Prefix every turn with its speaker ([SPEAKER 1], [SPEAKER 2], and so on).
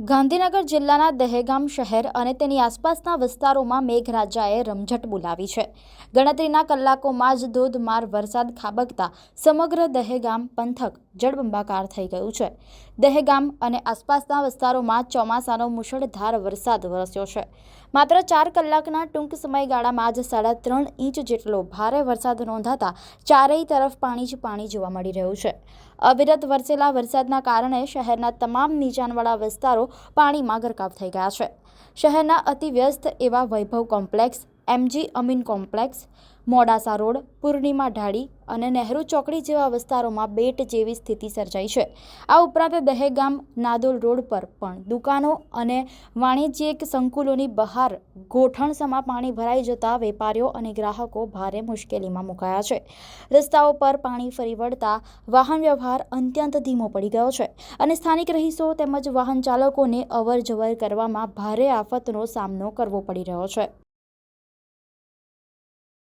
[SPEAKER 1] ગાંધીનગર જિલ્લાના દહેગામ શહેર અને તેની આસપાસના વિસ્તારોમાં મેઘરાજાએ રમઝટ બોલાવી છે। ગણતરીના કલાકોમાં જ ધોધમાર વરસાદ ખાબકતા સમગ્ર દહેગામ પંથક જળબંબાકાર થઈ ગયું છે। દહેગામ અને આસપાસના વિસ્તારોમાં ચોમાસાનો મુશળધાર વરસાદ વરસ્યો છે। માત્ર 4 કલાકના ટૂંક સમયગાળામાં જ 3.5 ઇંચ જેટલો ભારે વરસાદ નોંધાતા ચારેય તરફ પાણી જ પાણી જોવા મળી રહ્યું છે। અવિરત વરસેલા વરસાદના કારણે શહેરના તમામ નીચાણવાળા વિસ્તારો પાણીમાં ગરકાવ થઈ ગયા છે। શહેરના અતિવ્યસ્ત એવા Vaibhav complex, MG Amin complex, Modasa road, Purnima Dhali અને નહેરુ ચોકડી જેવા વિસ્તારોમાં બેટ જેવી સ્થિતિ સર્જાઈ છે। આ ઉપરાંત દહેગામ નાદોલ રોડ પર પણ દુકાનો અને વાણિજ્યિક સંકુલોની બહાર ગોઠણસમા પાણી ભરાઈ જતા વેપારીઓ અને ગ્રાહકો ભારે મુશ્કેલીમાં મુકાયા છે। રસ્તાઓ પર પાણી ફરી વળતા વાહન વ્યવહાર અત્યંત ધીમો પડી ગયો છે અને સ્થાનિક રહીશો તેમજ વાહન ચાલકોને અવર જવર કરવામાં ભારે આફતનો સામનો કરવો પડી રહ્યો છે।